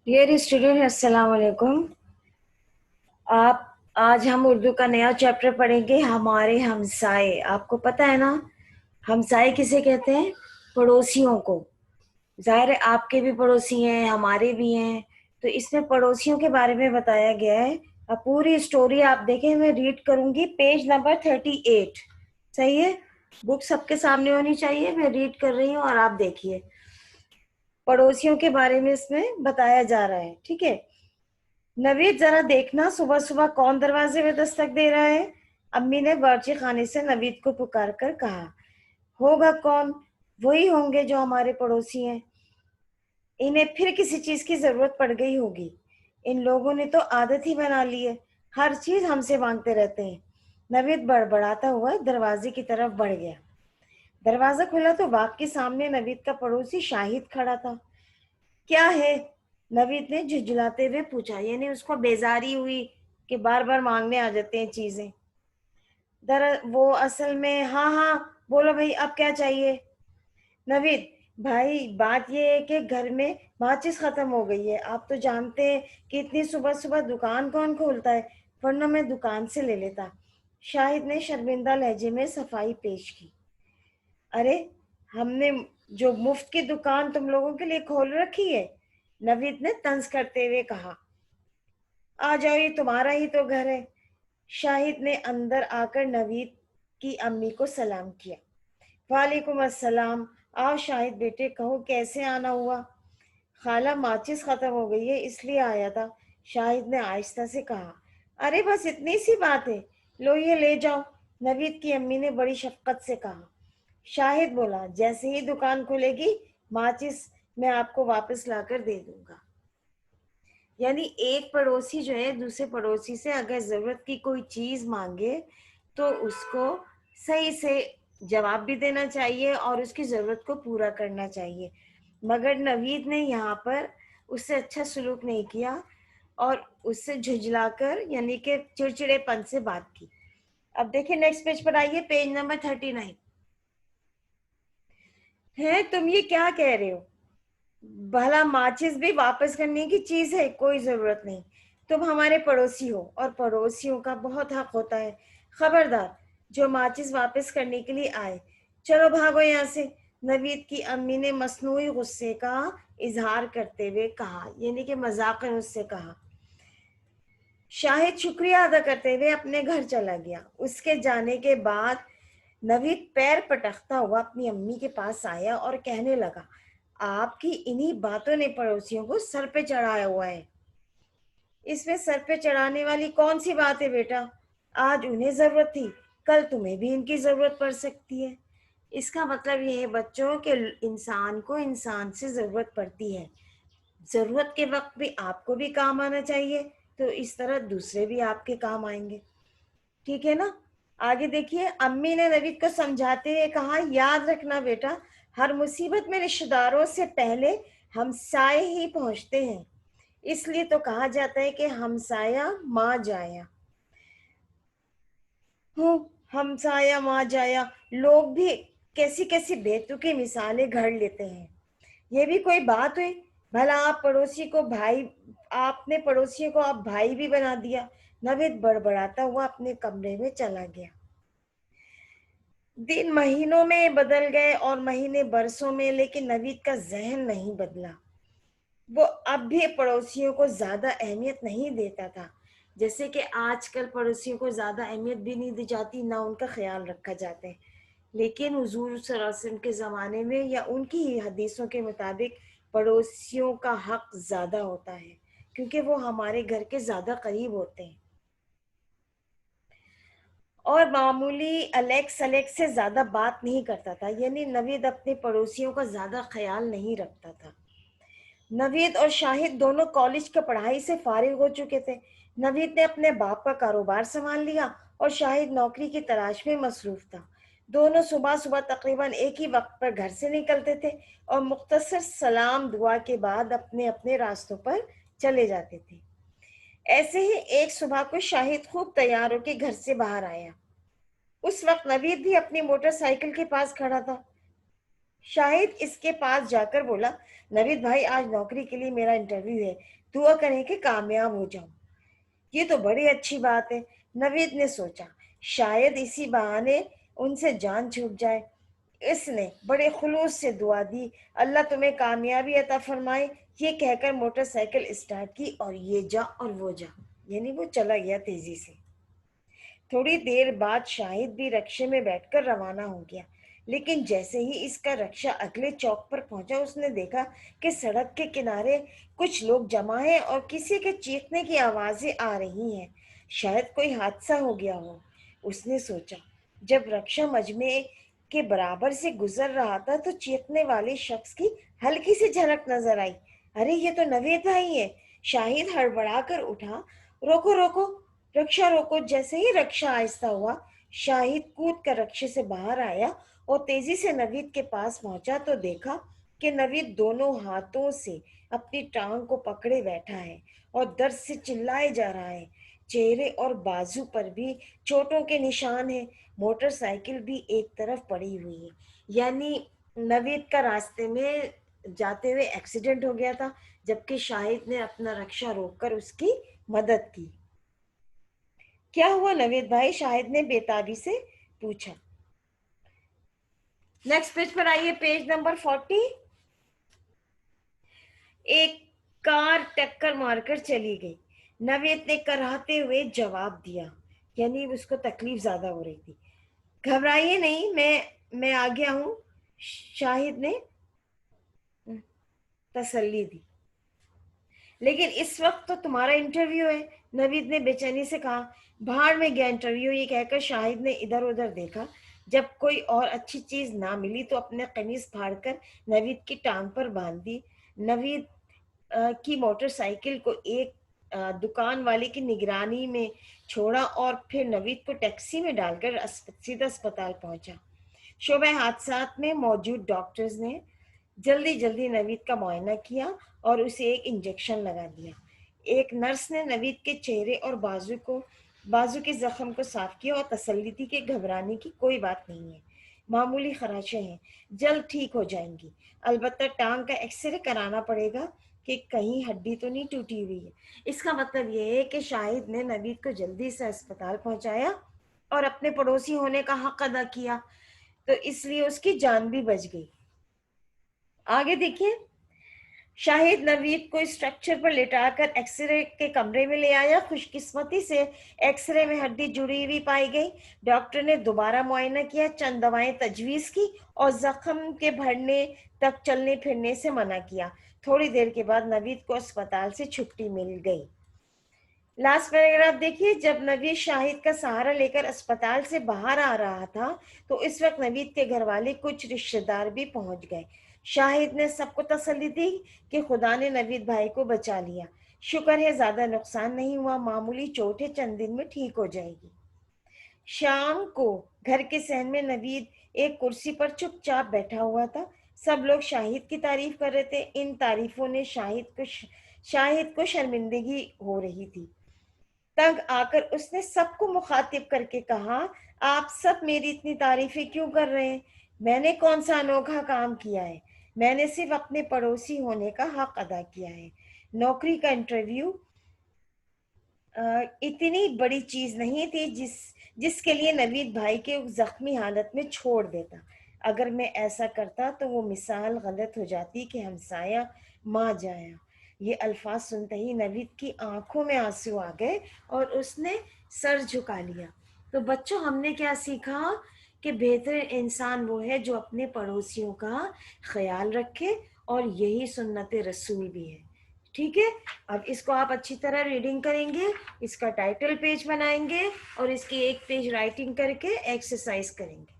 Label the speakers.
Speaker 1: Dear student, अस्सलाम वालेकुम। आप आज हम उर्दू का नया चैप्टर पढ़ेंगे, हमारे हमसाए। आपको पता है ना, हमसाए किसे कहते हैं? पड़ोसियों को। जाहिर है आपके भी पड़ोसी हैं, हमारे भी हैं। तो इसमें पड़ोसियों के बारे में बताया गया है। अब पूरी स्टोरी आप देखें, मैं रीड करूंगी पेज नंबर 38। सही है? बुक सबके सामने होनी चाहिए, मैं रीड कर रही हूँ और आप देखिए। पड़ोसियों के बारे में इसमें बताया जा रहा है, ठीक है। नवीद, जरा देखना सुबह सुबह कौन दरवाजे में दस्तक दे रहा है। अम्मी ने बावर्ची खाने से नवीद को पुकार कर कहा। होगा कौन? वही होंगे जो हमारे पड़ोसी हैं। इन्हें फिर किसी चीज की जरूरत पड़ गई होगी। इन लोगों ने तो आदत ही बना ली है, हर चीज हमसे मांगते रहते हैं। नवीद बड़बड़ाता हुआ दरवाजे की तरफ बढ़ गया। दरवाजा खुला तो बाग के सामने नवीद का पड़ोसी शाहिद खड़ा था। क्या है? नवीद ने झुंझलाते हुए पूछा, यानी उसको बेजारी हुई कि बार बार मांगने आ जाते हैं चीजें। वो असल में, हाँ हाँ बोलो भाई, अब क्या चाहिए? नवीद भाई, बात ये है कि घर में माचिस खत्म हो गई है। आप तो जानते हैं कि इतनी सुबह सुबह दुकान कौन खोलता है, वरना मैं दुकान से ले लेता। शाहिद ने शर्मिंदा लहजे में सफाई पेश की। अरे, हमने जो मुफ्त की दुकान तुम लोगों के लिए खोल रखी है, नवीद ने तंज करते हुए कहा। आ जाओ, ये तुम्हारा ही तो घर है। शाहिद ने अंदर आकर नवीद की अम्मी को सलाम किया। वालेकुम अस्सलाम। आओ शाहिद बेटे, कहो कैसे आना हुआ? खाला, माचिस खत्म हो गई है इसलिए आया था, शाहिद ने आहिस्ता से कहा। अरे बस इतनी सी बात है, लो ये ले जाओ, नवीद की अम्मी ने बड़ी शफकत से कहा। शाहिद बोला, जैसे ही दुकान खुलेगी माचिस मैं आपको वापस लाकर दे दूंगा। यानी एक पड़ोसी जो है दूसरे पड़ोसी से अगर जरूरत की कोई चीज मांगे तो उसको सही से जवाब भी देना चाहिए और उसकी जरूरत को पूरा करना चाहिए। मगर नवीद ने यहाँ पर उससे अच्छा सलूक नहीं किया और उससे झुंझलाकर यानी कि चिड़चिड़ेपन से बात की। अब देखिए नेक्स्ट पेज पर आइए, पेज नंबर 39 है। तुम ये क्या कह रहे हो? भला माचिस भी वापस करने की चीज है, कोई जरूरत नहीं। तुम हमारे पड़ोसी हो और पड़ोसियों का बहुत हक होता है। खबरदार, जो माचिस वापस करने के लिए आए, चलो भागो यहाँ से। नवीद की अम्मी ने मसनूई गुस्से का इजहार करते हुए कहा, यानी कि मजाकन उससे कहा। शाहिद शुक्रिया अदा करते हुए अपने घर चला गया। उसके जाने के बाद नवीद पैर पटकता हुआ अपनी अम्मी के पास आया और कहने लगा, आपकी इन्हीं बातों ने पड़ोसियों को सर पे चढ़ाया हुआ है। इसमें सर पे चढ़ाने वाली कौन सी बात है बेटा? आज उन्हें जरूरत थी, कल तुम्हें भी इनकी जरूरत पड़ सकती है। इसका मतलब ये है बच्चों के इंसान को इंसान से जरूरत पड़ती है। जरूरत के वक्त भी आपको भी काम आना चाहिए, तो इस तरह दूसरे भी आपके काम आएंगे। ठीक है ना? आगे देखिए, अम्मी ने नवीद को समझाते हुए कहा, याद रखना बेटा, हर मुसीबत में रिश्तेदारों से पहले हमसाए ही पहुंचते हैं। इसलिए तो कहा जाता है कि हमसाया माँ जाया। हूँ, हमसाया माँ जाया। लोग भी कैसी कैसी बेतुकी मिसालें घड़ लेते हैं। ये भी कोई बात हुई? भला आप पड़ोसी को भाई, आपने पड़ोसियों को आप भाई भी बना दिया। नवीद बड़बड़ाता हुआ अपने कमरे में चला गया। दिन महीनों में बदल गए और महीने बरसों में, लेकिन नवीद का जहन नहीं बदला। वो अब भी पड़ोसियों को ज्यादा अहमियत नहीं देता था। जैसे कि आजकल पड़ोसियों को ज्यादा अहमियत भी नहीं दी जाती, ना उनका ख्याल रखा जाता है। लेकिन हुजूर सल्लल्लाहु अलैहि वसल्लम के ज़माने में या उनकी ही हदीसों के मुताबिक पड़ोसियों का हक ज़्यादा होता है, क्योंकि वो हमारे घर के ज़्यादा करीब होते हैं और मामूली अलेक्स अलेक्स से ज़्यादा बात नहीं करता था। यानी नवीद अपने पड़ोसियों का ज़्यादा ख्याल नहीं रखता था। नवीद और शाहिद दोनों कॉलेज की पढ़ाई से फारिग हो चुके थे। नवीद ने अपने बाप का कारोबार संभाल लिया और शाहिद नौकरी की तलाश में मसरूफ था। दोनों सुबह सुबह तकरीबन एक ही वक्त पर घर से निकलते थे और मुख्तसर सलाम दुआ के बाद अपने अपने रास्तों पर चले जाते थे। ऐसे ही एक सुबह को शाहिद खूब तैयार होकर घर से बाहर आया। उस वक्त नवीद भी अपनी मोटरसाइकिल के पास खड़ा था। شاہد اس کے پاس جا کر بولا، نوید بھائی آج نوکری کے لیے میرا انٹرویو ہے، دعا کریں کہ کامیاب ہو جاؤں۔ یہ تو بڑی اچھی بات ہے، نوید نے سوچا، شاید اسی بہانے ان سے جان چھوٹ جائے۔ اس نے بڑے خلوص سے دعا دی، اللہ تمہیں کامیابی عطا فرمائے، یہ کہہ کر موٹر سائیکل اسٹارٹ کی اور یہ جا اور وہ جا، یعنی وہ چلا گیا تیزی سے۔ تھوڑی دیر بعد شاہد بھی رکشے میں بیٹھ کر روانہ ہو گیا، لیکن جیسے ہی اس کا رکشہ اگلے چوک پر پہنچا اس نے دیکھا کہ سڑک کے کنارے کچھ لوگ جمع ہیں اور کسی کے چیخنے کی آوازیں آ رہی ہیں۔ شاید کوئی حادثہ ہو گیا ہو، اس نے سوچا۔ جب رکشہ مجمع کے برابر سے گزر رہا تھا تو چیخنے والے شخص کی ہلکی سی جھلک نظر آئی۔ ارے یہ تو نوید بھائی ہے! شاہد ہڑبڑا کر اٹھا، روکو روکو، رکشہ روکو۔ جیسے ہی رکشہ آہستہ ہوا، شاہد کود کر رکشے سے باہر آیا اور تیزی سے نوید کے پاس پہنچا تو دیکھا کہ نوید دونوں ہاتھوں سے اپنی ٹانگ کو پکڑے بیٹھا ہے اور درد سے چلائے جا رہا ہے۔ چہرے اور بازو پر بھی چوٹوں کے نشان ہیں۔ موٹر سائیکل بھی ایک طرف پڑی ہوئی ہے، یعنی نوید کا راستے میں جاتے ہوئے ایکسیڈنٹ ہو گیا تھا، جبکہ شاہد نے اپنا رکشہ روک کر اس کی مدد کی۔ کیا ہوا نوید بھائی؟ شاہد نے بےتابی سے پوچھا۔ نیکسٹ پیج پر آئیے، پیج نمبر 40۔ ایک کار ٹکر مار کر چلی گئی، نوید نے کراہتے ہوئے جواب دیا، یعنی اس کو تکلیف زیادہ ہو رہی تھی۔ گھبرائیے نہیں، میں آ گیا ہوں، شاہد نے تسلی دی۔ لیکن اس وقت تو تمہارا انٹرویو ہے، نوید نے بے چینی سے کہا۔ بھاڑ میں گیا انٹرویو، یہ کہہ کر شاہد نے ادھر ادھر دیکھا۔ جب کوئی اور اچھی چیز نہ ملی تو اپنے قمیص پھاڑ کر نوید کی ٹانگ پر باندھ دی۔ نوید کی موٹر سائیکل کو ایک دکان والے کی نگرانی میں چھوڑا اور پھر نوید کو ٹیکسی میں ڈال کر سیدھا اسپتال پہنچا۔ شعبہ حادثات میں موجود ڈاکٹرز نے جلدی جلدی نوید کا معائنہ کیا اور اسے ایک انجیکشن لگا دیا۔ ایک نرس نے نوید کے چہرے اور بازو کے زخم کو صاف کیا اور تسلی دی کہ گھبرانے کی کوئی بات نہیں ہے، معمولی خراشیں ہیں، جلد ٹھیک ہو جائیں گی۔ البتہ ٹانگ کا ایکس رے کرانا پڑے گا کہ کہیں ہڈی تو نہیں ٹوٹی ہوئی ہے۔ اس کا مطلب یہ ہے کہ شاہد نے نوید کو جلدی سے اسپتال پہنچایا اور اپنے پڑوسی ہونے کا حق ادا کیا، تو اس لیے اس کی جان بھی بچ گئی۔ آگے دیکھیے، شاہد نوید کو اسٹرکچر پر لٹا کر ایکس رے کے کمرے میں لے آیا۔ خوش قسمتی سے ایکس رے میں ہڈی جڑی ہوئی پائی گئی۔ ڈاکٹر نے دوبارہ معائنہ کیا، چند دوائیں تجویز کی اور زخم کے بھرنے تک چلنے پھرنے سے منع کیا۔ تھوڑی دیر کے بعد نوید کو اسپتال سے چھٹی مل گئی۔ لاسٹ پیراگراف دیکھیے، جب نوید شاہد کا سہارا لے کر اسپتال سے باہر آ رہا تھا تو اس وقت نوید کے گھر والے کچھ رشتہ دار بھی پہنچ گئے۔ شاہد نے سب کو تسلی دی کہ خدا نے نوید بھائی کو بچا لیا، شکر ہے زیادہ نقصان نہیں ہوا، معمولی چوٹ ہے، چند دن میں ٹھیک ہو جائے گی۔ شام کو گھر کے صحن میں نوید ایک کرسی پر چپ چاپ بیٹھا ہوا تھا۔ سب لوگ شاہد کی تعریف کر رہے تھے، ان تعریفوں نے شاہد کو شرمندگی ہو رہی تھی۔ تنگ آ کر اس نے سب کو مخاطب کر کے کہا، آپ سب میری اتنی تعریفیں کیوں کر رہے ہیں؟ میں نے کون سا انوکھا کام کیا ہے؟ میں نے صرف اپنے پڑوسی ہونے کا حق ادا کیا ہے۔ نوکری کا انٹرویو اتنی بڑی چیز نہیں تھی جس کے لیے نوید بھائی کے زخمی حالت میں چھوڑ دیتا۔ اگر میں ایسا کرتا تو وہ مثال غلط ہو جاتی کہ ہمسایہ ماں جایا۔ یہ الفاظ سنتے ہی نوید کی آنکھوں میں آنسو آ گئے اور اس نے سر جھکا لیا۔ تو بچوں، ہم نے کیا سیکھا کہ بہتر انسان وہ ہے جو اپنے پڑوسیوں کا خیال رکھے، اور یہی سنت رسول بھی ہے۔ ٹھیک ہے، اب اس کو آپ اچھی طرح ریڈنگ کریں گے، اس کا ٹائٹل پیج بنائیں گے اور اس کی ایک پیج رائٹنگ کر کے ایکسرسائز کریں گے۔